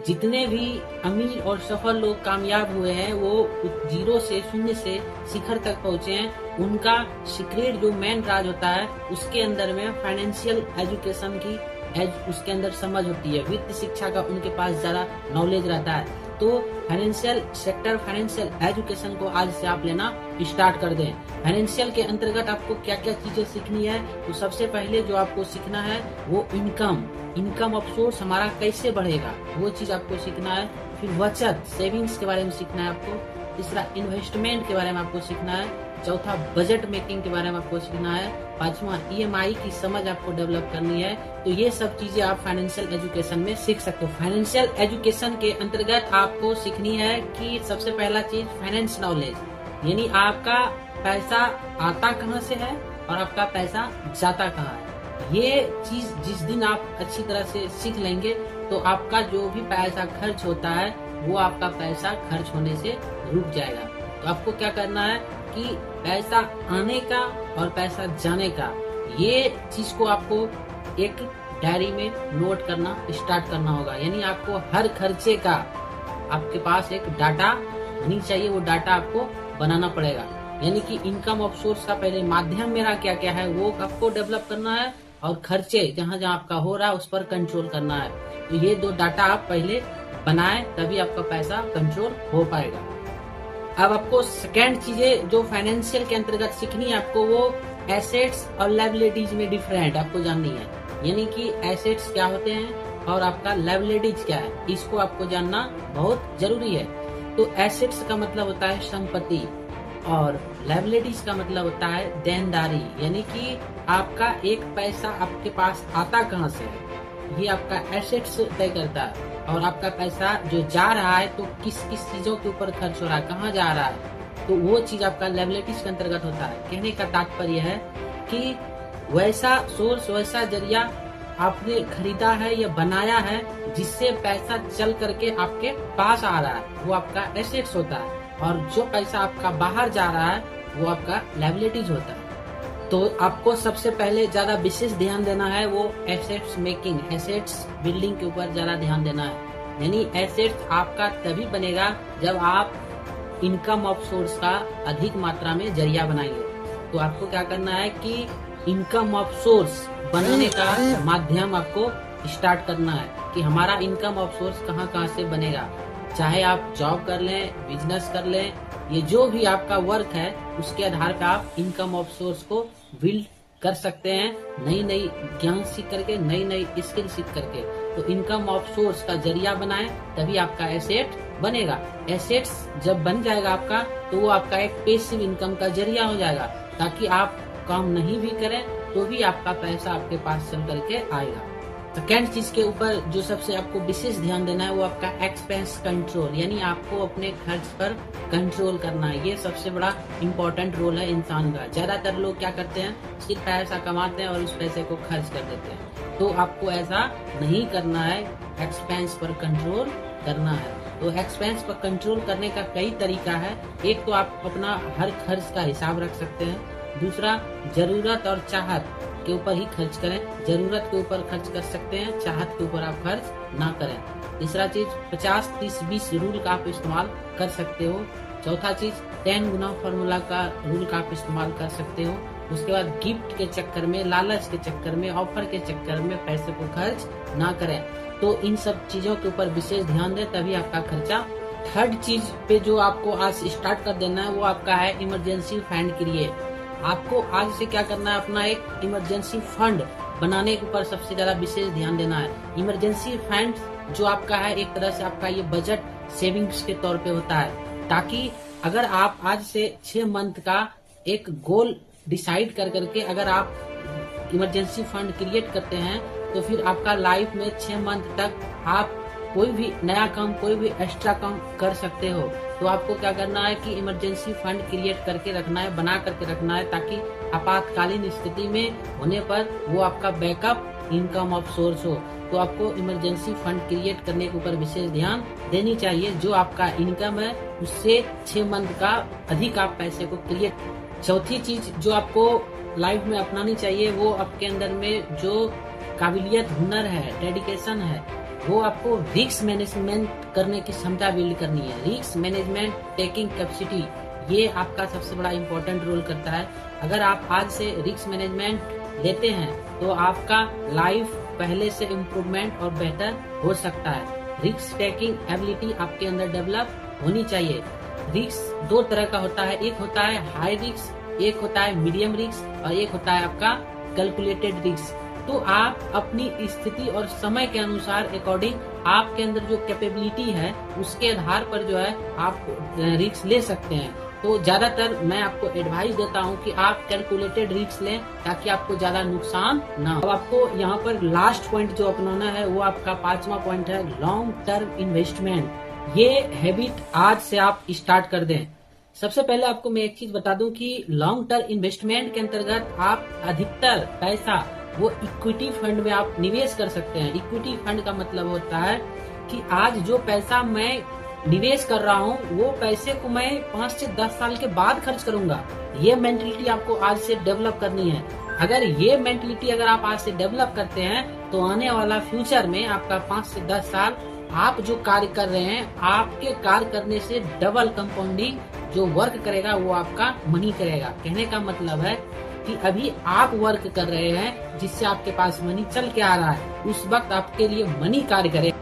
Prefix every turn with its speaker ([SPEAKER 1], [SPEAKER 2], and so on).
[SPEAKER 1] जितने भी अमीर और सफल लोग कामयाब हुए हैं वो जीरो से शून्य से शिखर तक पहुंचे हैं। उनका सीक्रेट जो मेन राज होता है उसके अंदर में फाइनेंशियल एजुकेशन की उसके अंदर समझ होती है, वित्त शिक्षा का उनके पास ज्यादा नॉलेज रहता है। तो फाइनेंशियल सेक्टर, फाइनेंशियल एजुकेशन को आज से आप लेना स्टार्ट कर दें। फाइनेंशियल के अंतर्गत आपको क्या क्या चीजें सीखनी है, तो सबसे पहले जो आपको सीखना है वो इनकम ऑफ सोर्स हमारा कैसे बढ़ेगा, वो चीज आपको सीखना है। फिर बचत, सेविंग्स के बारे में सीखना है आपको। तीसरा, इन्वेस्टमेंट के बारे में आपको सीखना है। चौथा, बजट मेकिंग के बारे में आपको सीखना है। पांचवा, ईएमआई की समझ आपको डेवलप करनी है। तो ये सब चीजें आप फाइनेंशियल एजुकेशन में सीख सकते हो। फाइनेंशियल एजुकेशन के अंतर्गत आपको सीखनी है कि सबसे पहला चीज फाइनेंस नॉलेज, यानी आपका पैसा आता कहाँ से है और आपका पैसा जाता कहाँ है। ये चीज जिस दिन आप अच्छी तरह से सीख लेंगे तो आपका जो भी पैसा खर्च होता है वो आपका पैसा खर्च होने से रुक जाएगा। तो आपको क्या करना है कि पैसा आने का और पैसा जाने का ये चीज को आपको एक डायरी में नोट करना स्टार्ट करना होगा। यानी आपको हर खर्चे का आपके पास एक डाटा होनी चाहिए, वो डाटा आपको बनाना पड़ेगा। यानी कि इनकम ऑफ सोर्स का पहले माध्यम मेरा क्या क्या है वो आपको डेवलप करना है, और खर्चे जहाँ जहाँ आपका हो रहा है उस पर कंट्रोल करना है। तो ये दो डाटा आप पहले बनाएं, तभी आपका पैसा कंट्रोल हो पाएगा। अब आपको सेकेंड चीजें जो फाइनेंशियल के अंतर्गत सीखनी है आपको, वो एसेट्स और लायबिलिटीज में डिफरेंट आपको जाननी है। यानी कि एसेट्स क्या होते हैं और आपका लायबिलिटीज क्या है, इसको आपको जानना बहुत जरूरी है। तो एसेट्स का मतलब होता है संपत्ति और लायबिलिटीज का मतलब होता है देनदारी। यानी कि आपका एक पैसा आपके पास आता कहाँ से है, ये आपका एसेट्स तय करता है। और आपका पैसा जो जा रहा है तो किस किस चीजों के ऊपर खर्च हो रहा है, कहाँ जा रहा है, तो वो चीज आपका लायबिलिटीज के अंतर्गत होता है। कहने का तात्पर्य है कि वैसा सोर्स, वैसा जरिया आपने खरीदा है या बनाया है जिससे पैसा चल करके आपके पास आ रहा है, वो आपका एसेट्स होता है। और जो पैसा आपका बाहर जा रहा है वो आपका लायबिलिटीज होता है। तो आपको सबसे पहले ज्यादा विशेष ध्यान देना है वो एसेट्स मेकिंग, एसेट्स बिल्डिंग के ऊपर ज्यादा ध्यान देना है। यानी एसेट्स आपका तभी बनेगा जब आप इनकम ऑफ सोर्स का अधिक मात्रा में जरिया बनाएंगे। तो आपको क्या करना है कि इनकम ऑफ सोर्स बनाने का माध्यम आपको स्टार्ट करना है कि हमारा इनकम ऑफ सोर्स कहाँ कहाँ से बनेगा। चाहे आप जॉब कर लें, बिजनेस कर लें, ये जो भी आपका वर्क है उसके आधार पर आप इनकम ऑफ सोर्स को बिल्ड कर सकते हैं। नई नई ज्ञान सीख करके, नई नई स्किल सीख करके। तो इनकम ऑफ सोर्स का जरिया बनाएं तभी आपका एसेट बनेगा। एसेट्स जब बन जाएगा आपका तो वो आपका एक पैसिव इनकम का जरिया हो जाएगा, ताकि आप काम नहीं भी करें तो भी आपका पैसा आपके पास चल करके आएगा। सेकेंड चीज के ऊपर जो सबसे आपको विशेष ध्यान देना है वो आपका एक्सपेंस कंट्रोल, यानी आपको अपने खर्च पर कंट्रोल करना है। ये सबसे बड़ा इम्पोर्टेंट रोल है इंसान का। ज्यादातर लोग क्या करते हैं, सिर्फ पैसा कमाते हैं और उस पैसे को खर्च कर देते हैं। तो आपको ऐसा नहीं करना है, एक्सपेंस पर कंट्रोल करना है। तो एक्सपेंस पर कंट्रोल करने का कई तरीका है। एक तो आप अपना हर खर्च का हिसाब रख सकते हैं। दूसरा, जरूरत और चाहत के ऊपर ही खर्च करें। जरूरत के ऊपर खर्च कर सकते हैं, चाहत के ऊपर आप खर्च ना करें। तीसरा चीज, 50-30-20 रूल का आप इस्तेमाल कर सकते हो। चौथा चीज, 10 गुना फॉर्मूला का रूल का आप इस्तेमाल कर सकते हो। उसके बाद गिफ्ट के चक्कर में, लालच के चक्कर में, ऑफर के चक्कर में पैसे को खर्च ना करें। तो इन सब चीजों के ऊपर विशेष ध्यान दें तभी आपका खर्चा। थर्ड चीज पे जो आपको आज स्टार्ट कर देना है वो आपका है इमरजेंसी फंड क्रिएट। आपको आज से क्या करना है, अपना एक इमरजेंसी फंड बनाने के ऊपर सबसे ज्यादा विशेष ध्यान देना है। इमरजेंसी फंड जो आपका है एक तरह से आपका ये बजट सेविंग्स के तौर पे होता है, ताकि अगर आप आज से 6 मंथ का एक गोल डिसाइड कर करके अगर आप इमरजेंसी फंड क्रिएट करते हैं तो फिर आपका लाइफ में 6 मंथ तक आप कोई भी नया काम, कोई भी एक्स्ट्रा काम कर सकते हो। तो आपको क्या करना है कि इमरजेंसी फंड क्रिएट करके रखना है, बना करके रखना है, ताकि आपातकालीन स्थिति में होने पर वो आपका बैकअप इनकम ऑफ सोर्स हो। तो आपको इमरजेंसी फंड क्रिएट करने के ऊपर विशेष ध्यान देनी चाहिए। जो आपका इनकम है उससे 6 मंथ का अधिक आप पैसे को क्रिएट। चौथी चीज जो आपको लाइफ में अपनानी चाहिए वो आपके अंदर में जो काबिलियत, हुनर है, डेडिकेशन है, वो आपको रिस्क मैनेजमेंट करने की क्षमता बिल्ड करनी है। रिस्क मैनेजमेंट टेकिंग कैपेसिटी, ये आपका सबसे बड़ा इम्पोर्टेंट रोल करता है। अगर आप आज से रिस्क मैनेजमेंट लेते हैं तो आपका लाइफ पहले से इम्प्रूवमेंट और बेहतर हो सकता है। रिस्क टेकिंग एबिलिटी आपके अंदर डेवलप होनी चाहिए। रिस्क दो तरह का होता है, एक होता है हाई रिस्क, एक होता है मीडियम रिस्क और एक होता है आपका कैलकुलेटेड रिस्क। तो आप अपनी स्थिति और समय के अनुसार अकॉर्डिंग आपके अंदर जो कैपेबिलिटी है उसके आधार पर जो है आप रिस्क ले सकते हैं। तो ज्यादातर मैं आपको एडवाइस देता हूं कि आप कैलकुलेटेड रिस्क लें ताकि आपको ज्यादा नुकसान ना हो। अब आपको यहाँ पर लास्ट पॉइंट जो अपनाना है वो आपका 5वां पॉइंट है लॉन्ग टर्म इन्वेस्टमेंट। ये हैबिट आज से आप स्टार्ट कर दें। सबसे पहले आपको मैं एक चीज बता दूं कि लॉन्ग टर्म इन्वेस्टमेंट के अंतर्गत आप अधिकतर पैसा वो इक्विटी फंड में आप निवेश कर सकते हैं। इक्विटी फंड का मतलब होता है कि आज जो पैसा मैं निवेश कर रहा हूँ वो पैसे को मैं 5 से 10 साल के बाद खर्च करूंगा। ये मेंटलिटी आपको आज से डेवलप करनी है। अगर ये मेंटलिटी अगर आप आज से डेवलप करते हैं तो आने वाला फ्यूचर में आपका 5 से 10 साल आप जो कार्य कर रहे हैं आपके कार्य करने से डबल कंपाउंडिंग जो वर्क करेगा वो आपका मनी करेगा। कहने का मतलब है कि अभी आप वर्क कर रहे हैं जिससे आपके पास मनी चल के आ रहा है, उस वक्त आपके लिए मनी कार्य करे।